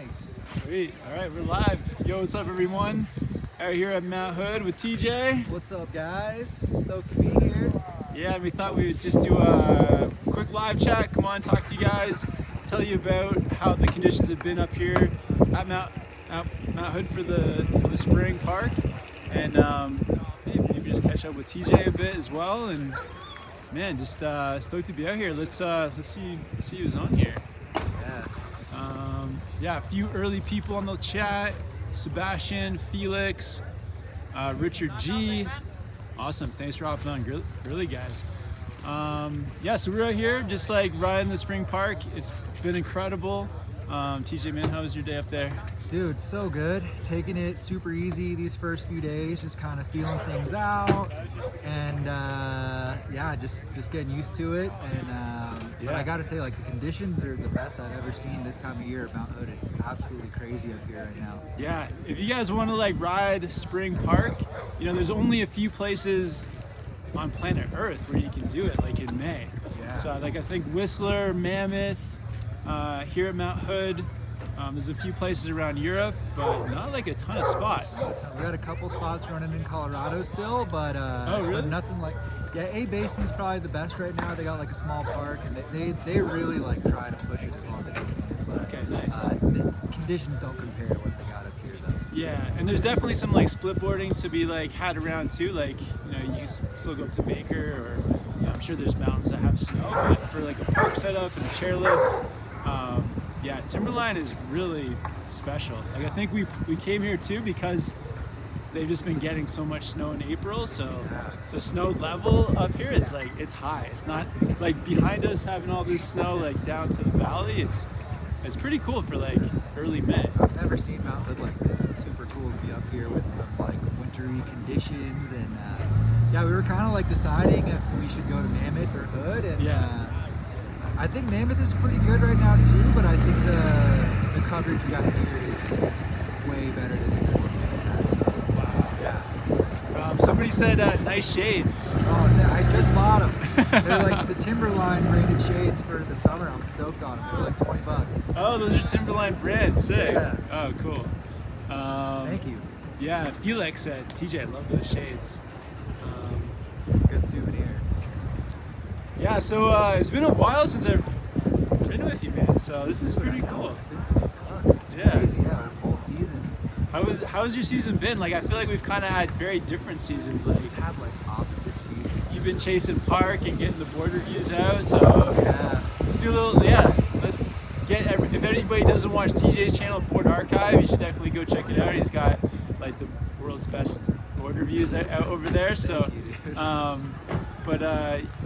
Nice. Sweet. All right, we're live. Yo, what's up, everyone? Out here at Mount Hood with TJ. What's up, guys? Stoked to be here. Yeah, we thought we would just do a quick live chat. Come on, talk to you guys, tell you about how the conditions have been up here at Mount Hood for the spring park, and maybe just catch up with TJ a bit as well. And man, just stoked to be out here. Let's see who's on here. Yeah, a few early people on the chat. Sebastian, Felix, Richard G. Awesome, thanks for hopping on, really guys. Yeah, so we're out here just like riding the spring park. It's been incredible. TJ, man, how was your day up there? Dude, so good. Taking it super easy these first few days, just kind of feeling things out, and yeah, just getting used to it. And but I gotta say, like, the conditions are the best I've ever seen this time of year at Mount Hood. It's absolutely crazy up here right now. Yeah, if you guys want to like ride spring park, you know, there's only a few places on planet Earth where you can do it, like in May. Yeah. So like I think Whistler, Mammoth, here at Mount Hood. There's a few places around Europe, but not like a ton of spots. We got a couple spots running in Colorado still, but oh, really? but nothing like. Yeah, A-Basin's probably the best right now. They got like a small park, and they really like try to push it as long as they can. But okay, nice. The conditions don't compare to what they got up here though. Yeah, and there's definitely some like split boarding to be like had around too. Like, you know, you can still go up to Baker, or you know, I'm sure there's mountains that have snow, but for like a park setup and a chairlift. Yeah, Timberline is really special. Like, I think we came here too because they've just been getting so much snow in April, so the snow level up here is like, it's high. It's not like behind us having all this snow like down to the valley. It's pretty cool for like early May. I've never seen Mount Hood like this. It's super cool to be up here with some like wintry conditions, and yeah, we were kind of like deciding if we should go to Mammoth or Hood, and I think Mammoth is pretty good right now too, but I think the coverage we got here is way better than we had. So, yeah. Somebody said nice shades. Oh, yeah, I just bought them. They're like the Timberline rated shades for the summer. I'm stoked on them. They're like $20. Oh, those are Timberline brand, sick. Yeah. Oh, cool. Thank you. Yeah, Felix said, TJ, I love those shades. Good souvenir. Yeah, so it's been a while since I've ridden with you, man. So this is pretty cool. It's been since Tux. It's crazy, yeah, the whole season. How's your season been? Like, I feel like we've kind of had very different seasons. Like, We've had like opposite seasons. you've been chasing park and getting the board reviews out. So Yeah. let's do a little. Yeah, let's get. If anybody doesn't watch TJ's channel, Board Archive, you should definitely go check it out. He's got like the world's best board reviews out over there. So. But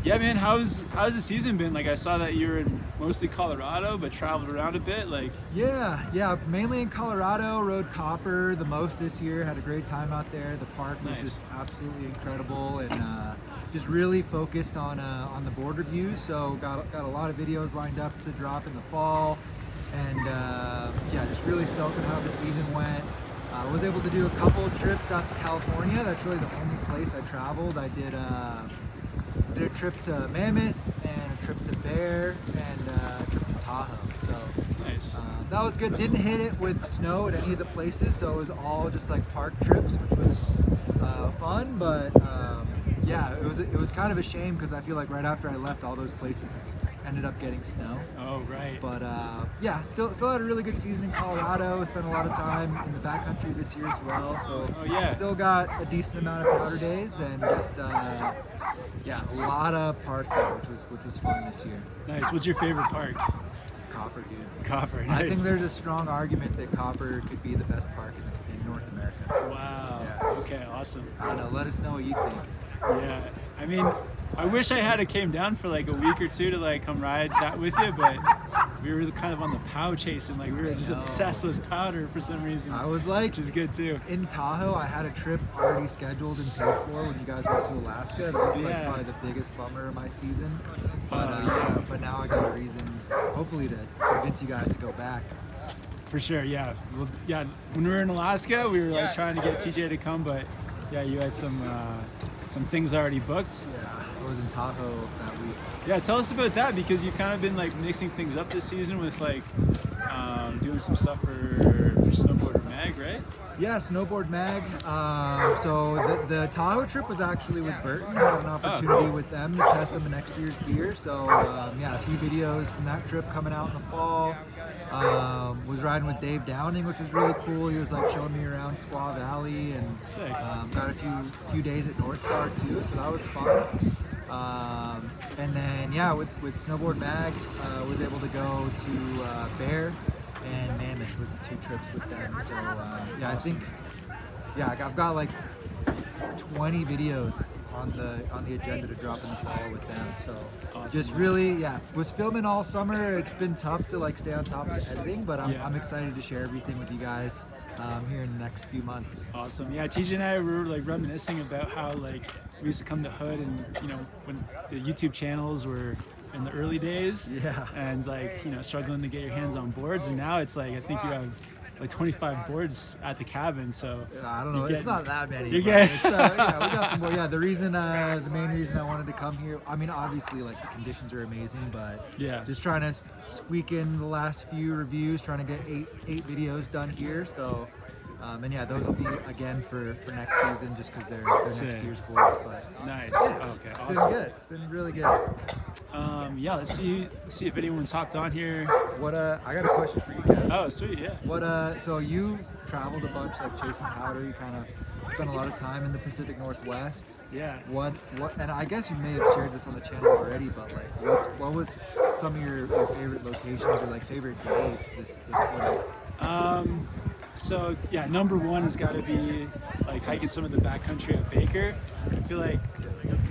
yeah, man, how's the season been? Like, I saw that you were in mostly Colorado, but traveled around a bit. Like, Yeah, mainly in Colorado. Rode Copper the most this year. Had a great time out there. The park was just absolutely incredible, and just really focused on the board reviews. So got a lot of videos lined up to drop in the fall, and yeah, just really stoked on how the season went. I was able to do a couple of trips out to California. That's really the only place I traveled. I did a trip to Mammoth, and a trip to Bear, and a trip to Tahoe. So nice. that was good. Didn't hit it with snow at any of the places, so it was all just like park trips, which was fun. But yeah, it was kind of a shame because I feel like right after I left, all those places ended up getting snow. Oh, right. But yeah, still had a really good season in Colorado. Spent a lot of time in the backcountry this year as well. So still got a decent amount of powder days, and just yeah, a lot of park there, which was fun this year. Nice. What's your favorite park? Copper, dude. Copper. Nice. I think there's a strong argument that Copper could be the best park in North America. Wow. Yeah. Okay. Awesome. I don't know. Let us know what you think. Yeah. I mean, I wish I had came down for like a week or two to like come ride that with you, but we were kind of on the POW chasing. Like, we were just obsessed with powder for some reason. I was like, which is good too. In Tahoe, I had a trip already scheduled and paid for when you guys went to Alaska. That was like probably the biggest bummer of my season. But but now I got a reason, hopefully, to convince you guys to go back. For sure, yeah. Well, yeah. When we were in Alaska, we were like trying to get TJ to come, but yeah, you had some things already booked. Yeah, I was in Tahoe that week. Yeah, tell us about that, because you've kind of been like mixing things up this season with like doing doing some stuff for Snowboarder Mag, right? Yeah, Snowboard Mag. So the Tahoe trip was actually with Burton. I had an opportunity with them to test some of next year's gear. So yeah, a few videos from that trip coming out in the fall. Was riding with Dave Downing, which was really cool. He was like showing me around Squaw Valley, and got a few days at North Star too. So that was fun. And then yeah, with Snowboard Mag, was able to go to Bear and Mammoth was the 2 trips with them. So yeah, I think I've got like 20 videos on the agenda to drop in the fall with them. So just really was filming all summer. It's been tough to like stay on top of the editing, but I'm excited to share everything with you guys here in the next few months. Awesome. Yeah, TJ and I were like reminiscing about how like we used to come to Hood, and when the YouTube channels were in the early days, and like struggling to get your hands on boards, and now it's like I think you have like 25 boards at the cabin. So I don't know, it's not that many. We got some more. Yeah, the main reason I wanted to come here, I mean obviously like the conditions are amazing, but just trying to squeak in the last few reviews, trying to get eight videos done here. So and yeah, those will be again for next season, just because they're next year's boards. But nice. Okay, it's awesome. been good. It's been really good. Yeah, let's see if anyone's hopped on here. What I got a question for you guys. Oh, sweet, yeah. What so you traveled a bunch, like chasing powder. You kind of spent a lot of time in the Pacific Northwest. Yeah. What and I guess you may have shared this on the channel already, but like what was some of your favorite locations or like favorite days this winter? So yeah, number one has got to be like hiking some of the backcountry at Baker. I feel like,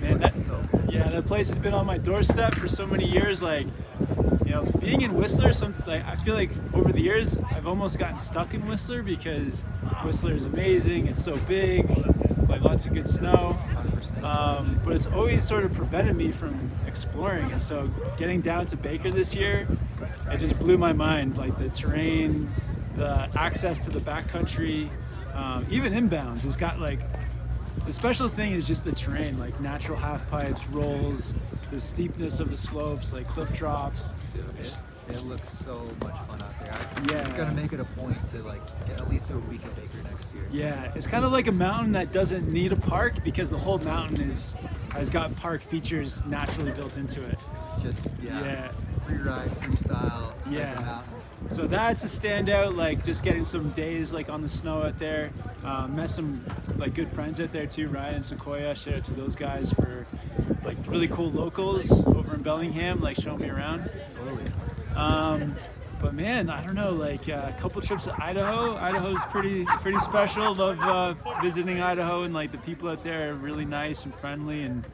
man, that place has been on my doorstep for so many years. Like, being in Whistler, I feel like over the years I've almost gotten stuck in Whistler because Whistler is amazing. It's so big, like lots of good snow. But it's always sort of prevented me from exploring. And so getting down to Baker this year, it just blew my mind. Like the terrain, the access to the backcountry, even inbounds, has got like, the special thing is just the terrain, like natural half pipes, rolls, the steepness of the slopes, like cliff drops. It looks so much fun out there. I'm gonna make it a point to like get at least a week at Baker next year. Yeah, it's kind of like a mountain that doesn't need a park because the whole mountain has got park features naturally built into it. Just free ride, freestyle. Yeah. So that's a standout, like just getting some days like on the snow out there. Met some like good friends out there too, Ryan and Sequoia. Shout out to those guys for like really cool locals over in Bellingham, like showing me around. Totally. But man, I don't know, like a couple trips to Idaho. Idaho's pretty special. Love visiting Idaho, and like the people out there are really nice and friendly. And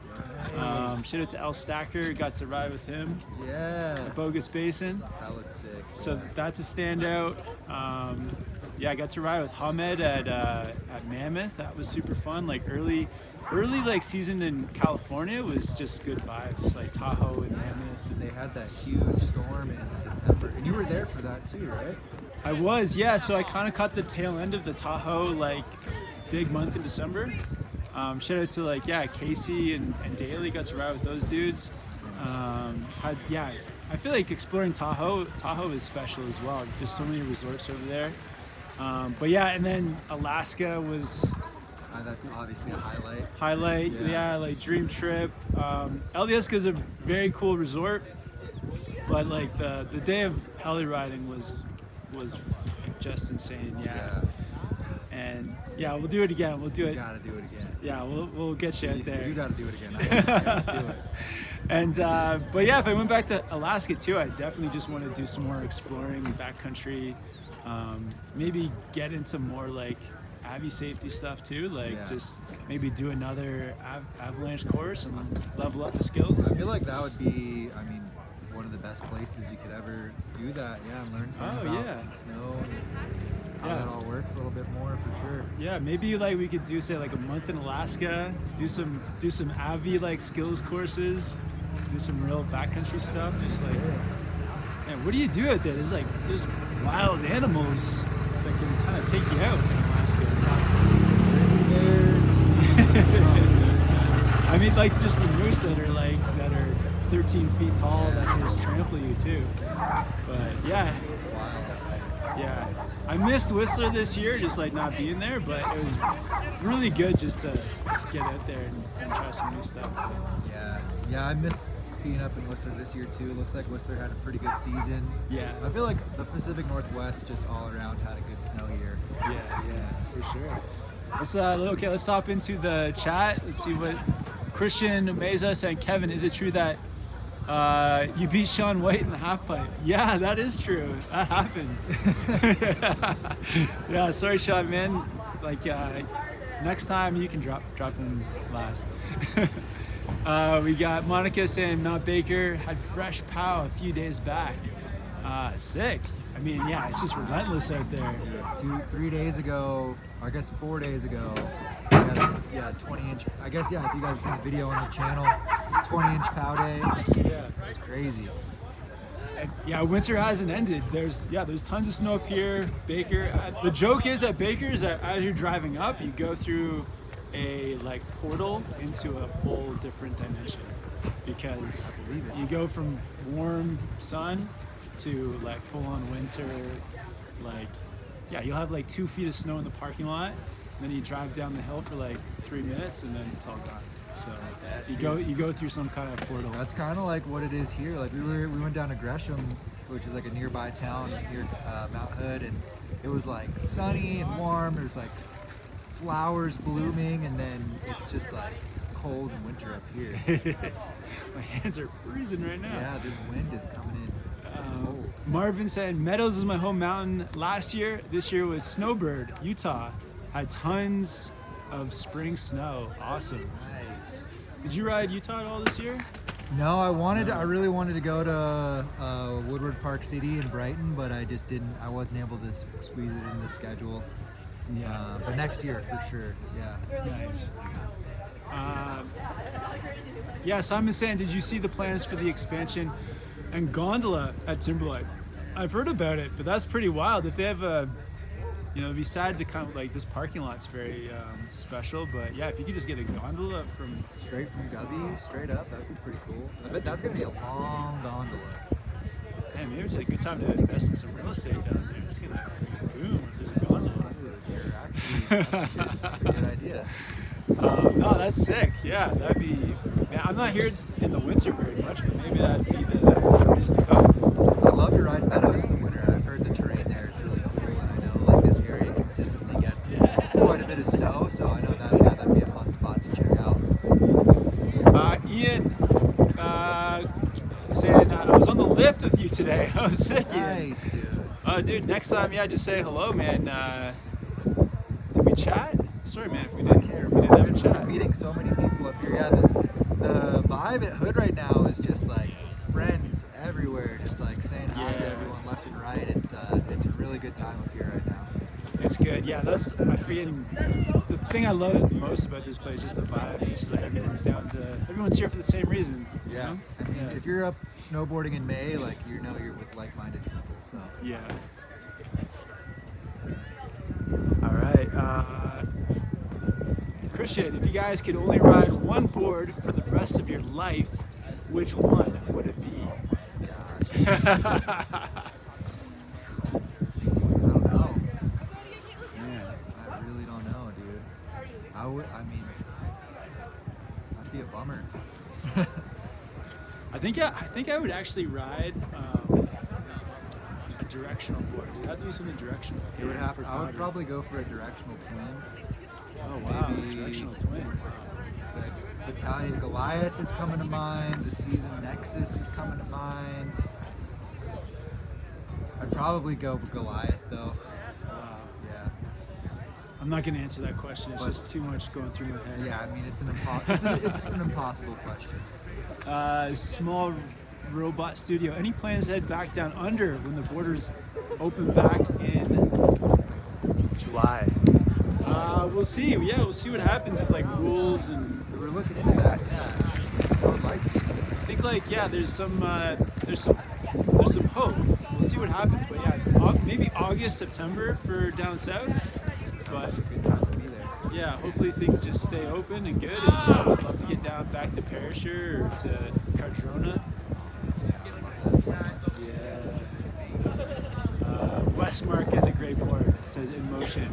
shout out to El Stacker, got to ride with him. Yeah. At Bogus Basin. That looks sick. So that's a standout. I got to ride with Hamed at Mammoth. That was super fun. Like early like season in California was just good vibes. Like Tahoe and Mammoth. They had that huge storm in December, and you were there for that too, right? I was, yeah. So I kind of caught the tail end of the Tahoe like big month in December. Shout out to like Casey and Daly, got to ride with those dudes. I feel like exploring Tahoe is special as well. Just so many resorts over there. And then Alaska was that's obviously a highlight. Like dream trip. Alyeska is a very cool resort, but like the day of heli riding was just insane. And we'll do it again. We'll do it. You gotta do it again. Yeah, we'll get you out there. You gotta do it again. I do it. And if I went back to Alaska too, I definitely just want to do some more exploring backcountry. Maybe get into more like Avi safety stuff too, like just maybe do another avalanche course and level up the skills. I feel like that would be, one of the best places you could ever do that. And learn about the snow and how that all works a little bit more for sure. Yeah, maybe like we could do say like a month in Alaska, do some Avi like skills courses, do some real backcountry stuff. Just like, man, what do you do out there? There's wild animals that can kind of take you out in Alaska. I mean, like just the moose that are 13 feet tall that can just trample you too. But yeah, I missed Whistler this year, just like not being there, but it was really good just to get out there and try some new stuff. Yeah, I missed being up in Whistler this year too. It looks like Whistler had a pretty good season. Yeah. I feel like the Pacific Northwest just all around had a good snow year. Yeah, for sure. Let's hop into the chat. Let's see what Christian Meza saying. Kevin, is it true that you beat Sean White in the half pipe? Yeah, that is true. That happened. Yeah, sorry, Sean, man. Like next time you can drop him last. We got Monica saying Mount Baker had fresh pow a few days back. Sick. I mean, yeah, it's just relentless out there. 3 days ago, or I guess 4 days ago, we had a 20-inch. I guess if you guys have seen the video on the channel, 20-inch pow day. Yeah, it's crazy. And yeah, winter hasn't ended. There's tons of snow up here. Baker. The joke is at Baker is that as you're driving up, you go through a portal into a whole different dimension, because you go from warm sun to full on winter. You'll have 2 feet of snow in the parking lot, and then you drive down the hill for 3 minutes, and then it's all gone. So you go through some kind of portal. That's kind of like what it is here. We went down to Gresham, which is a nearby town near Mount Hood, and it was sunny and warm. There's flowers blooming, and then it's just cold and winter up here. It is. My hands are freezing right now. Yeah, this wind is coming in. Marvin said, Meadows is my home mountain last year. This year was Snowbird, Utah. Had tons of spring snow. Awesome. Nice. Did you ride Utah at all this year? No, I really wanted to go to Woodward Park City in Brighton, but I just didn't. I wasn't able to squeeze it in the schedule. Yeah. But next year for sure. Yeah. Nice. Yeah, Simon saying, did you see the plans for the expansion and gondola at Timberline? I've heard about it, but that's pretty wild. If they have it'd be sad to come, this parking lot's very special, but yeah, if you could just get a gondola straight from Gubby, straight up, that'd be pretty cool. I bet that's gonna be a long gondola. Hey, maybe it's a good time to invest in some real estate down there. It's gonna boom if there's a gondola. That's a good idea. No, that's sick. Yeah, that'd be. Man, I'm not here in the winter very much, but maybe that'd be the reason to come. I love to ride Meadows in the winter. I've heard the terrain there is really cool, and I know this area consistently gets quite a bit of snow, so I know that'd be a fun spot to check out. Ian saying I was on the lift with you today. I was sick, Ian. Nice, dude. Dude, next time, just say hello, man. Did we chat? Sorry, man, if we didn't have a chat. We're meeting so many people up here. Yeah, the vibe at Hood right now is just friends everywhere, just saying hi to everyone left and right. It's a really good time up here right now. It's good. Yeah, that's the thing I love most about this place, just the vibe. It's just everyone's here for the same reason. Yeah. You know? I mean, if you're up snowboarding in May, you're with like-minded people. So yeah. All right. Christian, if you guys could only ride one board for the rest of your life, which one would it be? Gosh. I don't know. Man, I really don't know, dude. That'd be a bummer. I think I would actually ride a directional board. It'd have to be something directional. I would probably go for a directional twin. Oh wow, Maybe directional twin. The Battalion Goliath is coming to mind. The Season Nexus is coming to mind. I'd probably go with Goliath though. Yeah. I'm not going to answer that question. It's just too much going through my head. Yeah, I mean it's an impossible question. Small Robot Studio. Any plans to head back down under when the borders open back in July? We'll see. Yeah, we'll see what happens with rules and. We're looking into that. Yeah, I would like to. I think there's some hope. We'll see what happens, but yeah, maybe August, September for down south. But It's a good time to be there. yeah, hopefully things just stay open and good. And I'd love to get down back to Perisher or to Cardrona. Yeah. Westmark is a great board. It says In Motion.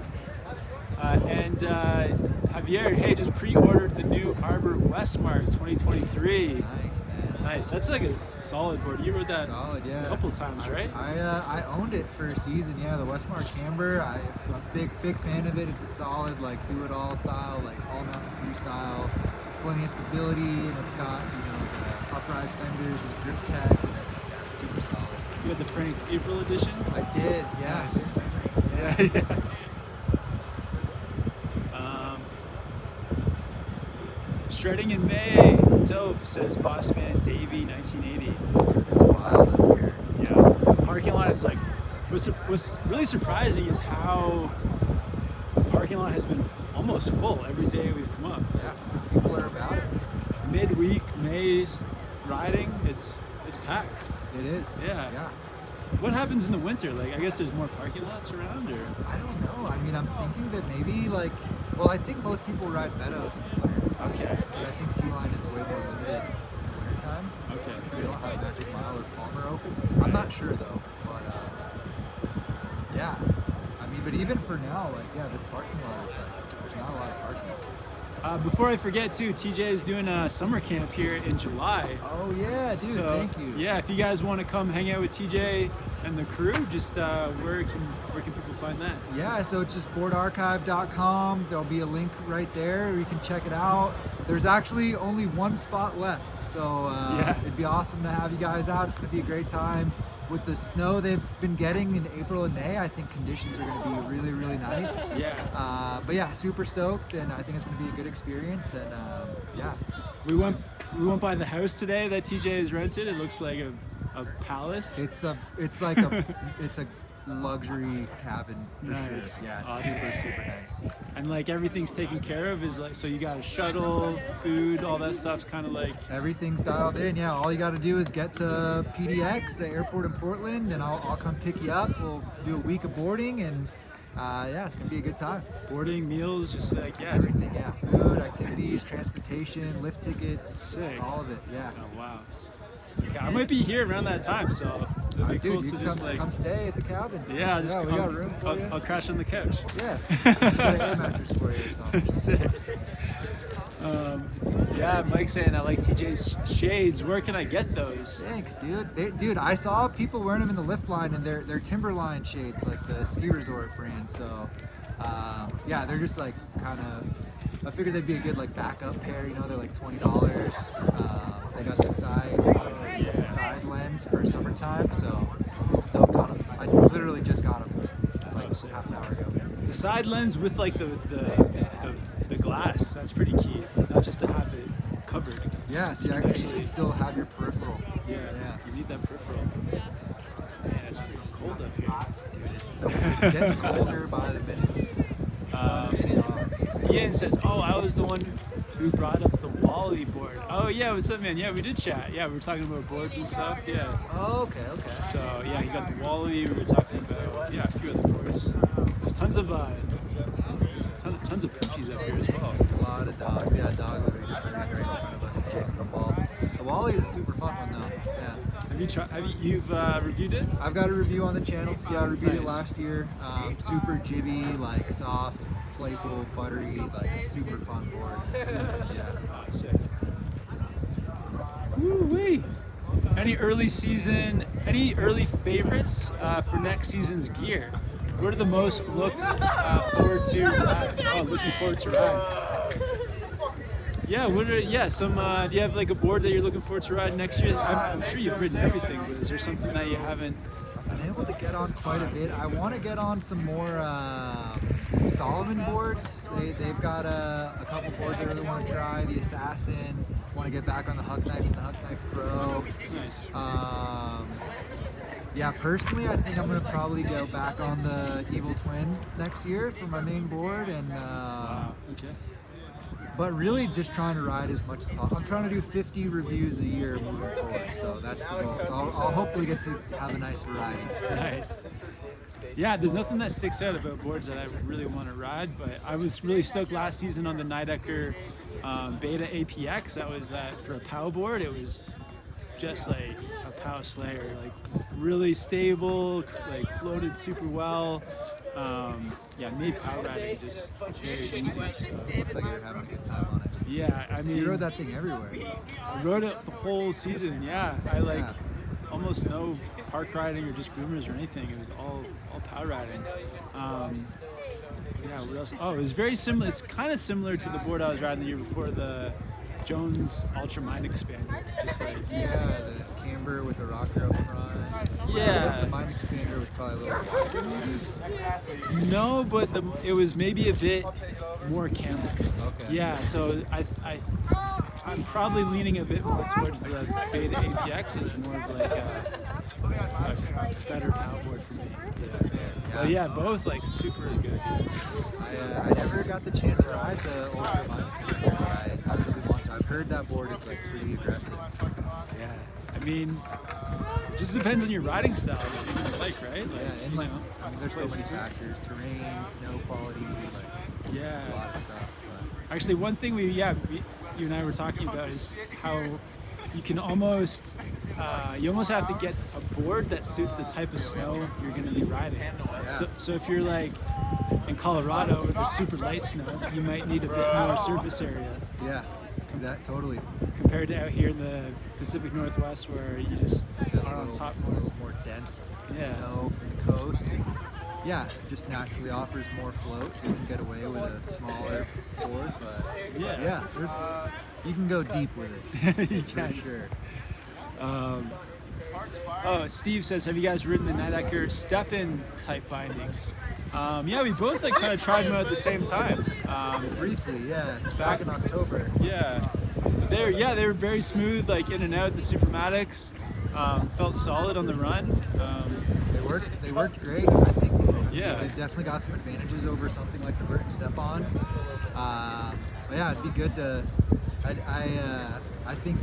And Javier, hey, just pre-ordered the new Arbor Westmark 2023. Nice, man. Nice. That's like a solid board. You rode that Solid, yeah. a couple times, right? I owned it for a season, yeah. The Westmark Camber, I'm a big fan of it. It's a solid, like, do-it-all style, like all-mountain freestyle, plenty of stability, and it's got, the uprise fenders with grip tech, and it's super solid. You had the Frank April edition? I did, yeah. Nice. Yeah. Yeah. Shredding in May. Dope, says Bossman Davey 1980. It's wild up here. Yeah. The parking lot is like, what's really surprising is how the parking lot has been almost full every day we've come up. Yeah, people are about it. Midweek, May's riding, it's packed. It is. Yeah. Yeah. What happens in the winter? Like, I guess there's more parking lots around, or? I don't know. I mean, I'm thinking that maybe, I think most people ride Meadows in the winter. Okay. But I think T-Line is way more limited in the wintertime. Okay. They don't have Magic Mile or Palmer open. I'm not sure though, but yeah. I mean, but even for now, this parking lot is there's not a lot of parking. Before I forget too, TJ is doing a summer camp here in July. Oh yeah, dude, So, thank you. Yeah, if you guys want to come hang out with TJ and the crew, just where can people find that? Yeah, so it's just boardarchive.com. There'll be a link right there. You can check it out. There's actually only one spot left, so it'd be awesome to have you guys out. It's gonna be a great time. With the snow they've been getting in April and May, I think conditions are going to be really, really nice. Yeah. But yeah, super stoked, and I think it's going to be a good experience. And yeah, We went by the house today that TJ has rented. It looks like a palace. it's a luxury cabin for Nice. sure. Yeah, it's Awesome. super nice. And like everything's taken care of. Is like, so you got a shuttle, food, all that stuff's kind of like. Everything's dialed in. Yeah, all you got to do is get to PDX, the airport in Portland, and I'll come pick you up. We'll do a week of boarding, and yeah, it's gonna be a good time. Boarding, meals, just like, yeah. Everything, yeah, food, activities, transportation, lift tickets, Sick. all of it. Yeah. Oh, wow. Yeah, I might be here around that time, so it'd be cool Dude, to you just come, like. come stay at the cabin. Yeah, I'll just we got room for you. I'll crash on the couch. Yeah, get an air mattress for you or something. Sick. Yeah, Mike's saying I like TJ's shades. Where can I get those? Thanks, dude. Dude, I saw people wearing them in the lift line, and they're Timberline shades, like the ski resort brand. So, yeah, they're just like kind of. I figured they'd be a good like backup pair. They're like $20. They got the side lens for summertime, so stoked on them. I literally just got them like half an hour ago. The side lens with like the glass. That's pretty key. Not just to have it covered. Yeah, see, you can still have your peripheral. Yeah. You need that peripheral. Man, it's pretty cold up here. Dude, it's getting colder by the minute. Ian says, "Oh, I was the one who brought up the Wally board." Oh yeah, what's up, man? Yeah, we did chat. Yeah, we were talking about boards and stuff. Yeah. Oh, okay. So yeah, he got the Wally. We were talking about a few other boards. There's tons of poochies up here as well. A lot of dogs. Yeah, dog literally just ran right in front of us chasing the ball. The Wally is a super fun one though. Yeah. Have you tried? You've reviewed it? I've got a review on the channel. Yeah, I reviewed it Nice. last year. Super jibby, like soft, playful, buttery, like super fun board. Nice. Yeah. Oh, sick. Woo-wee. Any early favorites for next season's gear? What are the most looking forward to ride? Yeah, some. Do you have like a board that you're looking forward to ride next year? I'm sure you've ridden everything, but is there something that you haven't? I've been able to get on quite a bit. I want to get on some more Solomon boards. They've got a couple boards I really want to try. The Assassin. Want to get back on the Huck Knife and the Huck Knife Pro. Nice. Yeah, personally, I think I'm gonna probably go back on the Evil Twin next year for my main board, and Wow. Okay. but really just trying to ride as much as possible. I'm trying to do 50 reviews a year moving forward, so that's the goal. So I'll hopefully get to have a nice variety. Nice. Yeah, there's nothing that sticks out about boards that I really want to ride, but I was really stoked last season on the Nidecker Beta APX. That was for a POW board. It was just like a POW slayer, like really stable, like floated super well. Yeah, made power riding just very easy. So. Looks like you're having a good time on it. Yeah, I mean, You rode that thing everywhere. I rode it the whole season. Yeah, I like Yeah. almost no park riding or just groomers or anything. It was all power riding. Yeah, what else? Oh, it was very similar. It's kind of similar to the board I was riding the year before, the Jones Ultra Mind Expander. Just like Yeah, the camber with the rocker up front. I guess the yeah, Mind Expander was probably a little. no, but it was maybe a bit more camber. Okay. Yeah, so I'm probably leaning a bit more towards the Beta APX is more of like a better paddleboard for me. But yeah, both like super good. I never got the chance to ride the Ultra Mind Expander, but I really want to. I've heard that board is like pretty aggressive. Yeah, I mean, just depends on your riding style, what you're gonna like, right? Like, Yeah, and you like know, there's so plays many into it. factors: terrain, snow quality, like a Yeah. lot of stuff. Actually, one thing you and I were talking about is how you can almost, you almost have to get a board that suits the type of snow you're going to be riding. So if you're like in Colorado with the super light snow, you might need a bit more surface area But yeah, totally. compared to out here in the Pacific Northwest where you just It's a are on top. little more dense Yeah. snow from the coast. And yeah, it just naturally offers more float, so you can get away with a smaller board. But Yeah. you can go deep with it. You For can. sure. Oh, Steve says, have you guys ridden the Nidecker step-in type bindings? Yeah, we both like kind of tried them out at the same time. Briefly, yeah. Back in October. Yeah, they were very smooth, like in and out. The Supermatics felt solid on the run. They worked great. I think Yeah. they've definitely got some advantages over something like the Burton Step-On. But yeah, it'd be good to. I think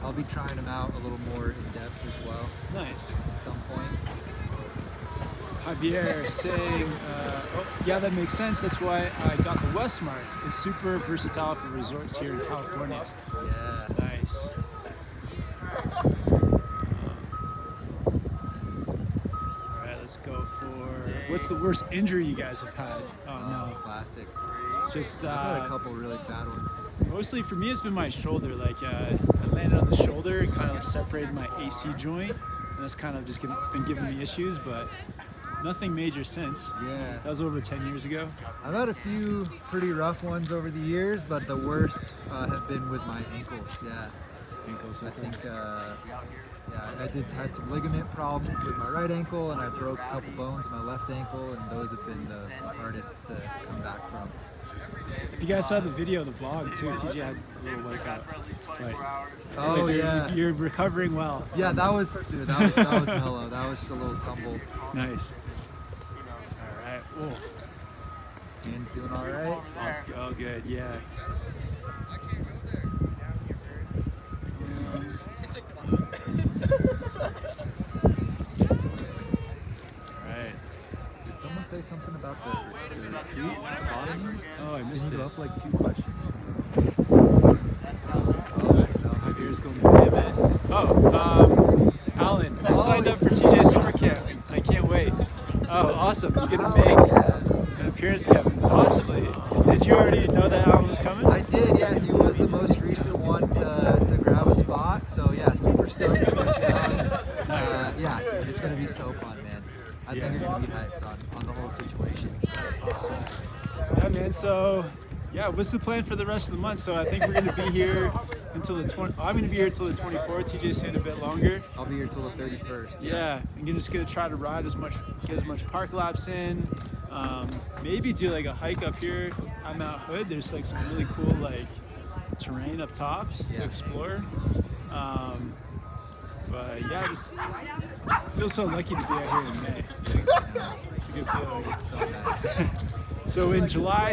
I'll be trying them out a little more in depth as well Nice. at some point. Javier saying, yeah, that makes sense. That's why I got the Westmark. It's super versatile for resorts here in California. Yeah. Nice. All right, let's go for what's the worst injury you guys have had? Oh no, Classic. just I've had a couple really bad ones. mostly for me, it's been my shoulder. Like I landed on the shoulder and kind of separated my AC joint, and that's kind of just been giving me issues, but nothing major since. Yeah. That was over 10 years ago. I've had a few pretty rough ones over the years, but the worst have been with my ankles. Yeah. Ankles, I okay. think, I had some ligament problems with my right ankle, and I broke a couple bones in my left ankle, and those have been the hardest to come back from. If you guys saw the video, the vlog too, TJ had a little workout. Like, Oh like yeah, you're recovering well. yeah. That was mellow. That was just a little tumble. Nice. All right. Whoa. Hands doing all right. Oh, good. Yeah. Right. Did someone say something about the retreat at the bottom? Oh, I missed Didn't it. go up like 2 questions. Javier's going to name it. Oh, Alan, you signed up for TJ Summer Camp. I can't wait. Oh, awesome. You're going to make an appearance, Kevin. Possibly. Did you already know that Alan was coming? I did, yeah. He was the most recent one to grab a spot. So yeah, super stoked to meet you, Alan. Yeah, dude, it's gonna be so fun, man. I think you're gonna be hyped on the whole situation. That's awesome. Yeah, man. So, yeah, what's the plan for the rest of the month? So I think we're going to be here until the 20. I'm going to be here until the 24th. TJ's staying a bit longer. I'll be here till the 31st. Yeah, I'm just going to try to ride get as much park laps in. Maybe do like a hike up here on Mount Hood. There's like some really cool like terrain up top to explore. But yeah, just feel so lucky to be out here in May. It's a good feeling. It's so nice. So in July,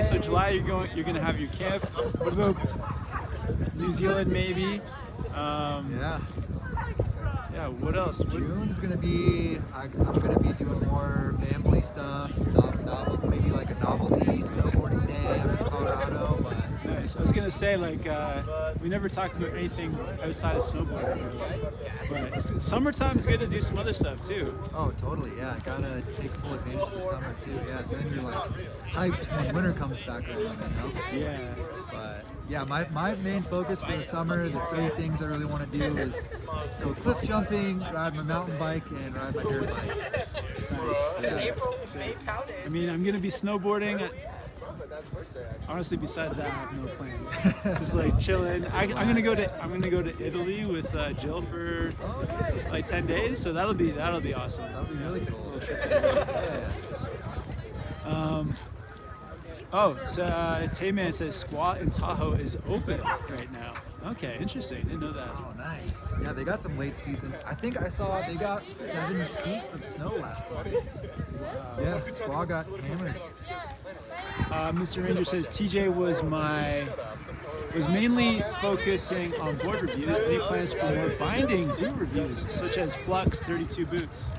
you're gonna have your camp. What about New Zealand maybe? Yeah. Yeah. What else? June is gonna be. I'm gonna be doing more family stuff. Maybe like a novelty snowboarding day up in Colorado. But Nice. I was gonna say like we never talked about anything outside of snowboarding, but summertime is good to do some other stuff too. Oh, totally. Yeah, gotta take full advantage of the summer too. Yeah, so then you're like hyped when winter comes back around. Yeah. But yeah, my main focus for the summer, the 3 things I really want to do is go cliff jumping, ride my mountain bike, and ride my dirt bike. Nice. I mean, I'm gonna be snowboarding. Honestly, besides that, I have no plans. Just like chilling. I'm gonna go to Italy with Jill for like 10 days, so that'll be awesome. That'll be really cool. So Tayman says Squat in Tahoe is open right now. Okay, interesting. Didn't know that. Oh, nice. Yeah, they got some late season. I think I saw they got 7 feet of snow last week. Yeah, Squaw got hammered. Mr. Ranger says TJ was mainly focusing on board reviews. Any plans for more binding boot reviews, such as Flux 32 boots?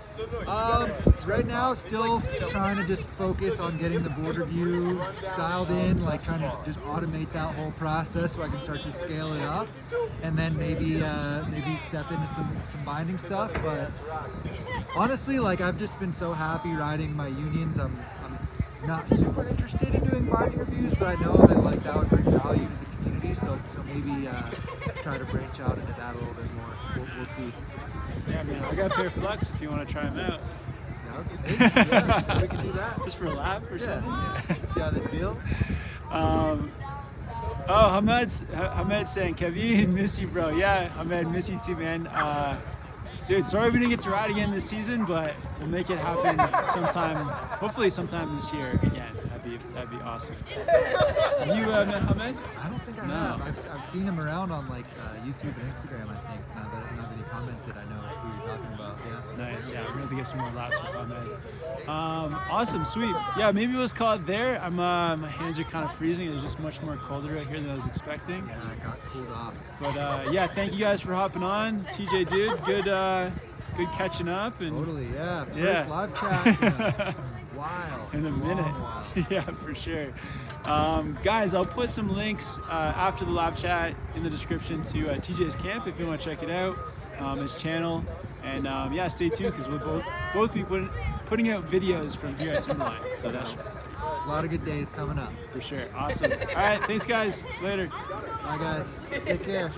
Right now, still trying to just focus on getting the board review dialed in, like trying to just automate that whole process so I can start to scale it up, and then maybe step into some binding stuff. But honestly, like I've just been so happy riding my unions. I'm not super interested in doing binding reviews, but I know that like that would bring value to the community. So maybe try to branch out into that a little bit more. We'll see. Yeah, man, I got a pair of Flux if you want to try them out. Yeah, we can do that. Just for a lap or something. See how they feel. Hamed saying, Kevin, miss you, bro. Yeah, Hamed, miss you too, man. Dude, sorry we didn't get to ride again this season, but we'll make it happen sometime. Hopefully, sometime this year again. That'd be awesome. Have you met Hamed? I don't think I have. I've seen him around on like YouTube and Instagram. I think now that he commented, I know who you're talking about. Yeah. Nice. Yeah, we're gonna have to get some more laps with Hamed. Awesome, sweet. Yeah, maybe let's call it there. My hands are kind of freezing. It's just much more colder out here than I was expecting. Yeah, I got cooled off. But yeah, thank you guys for hopping on. TJ, dude, good catching up. And Totally, yeah. Yeah. First live chat in a minute. While. Yeah, for sure. Guys, I'll put some links after the live chat in the description to TJ's camp if you want to check it out, his channel. And yeah, stay tuned because we'll both be putting out videos from here at Timberline. So that's a lot of good days coming up. For sure. Awesome. All right, thanks guys. Later. Bye guys. Take care.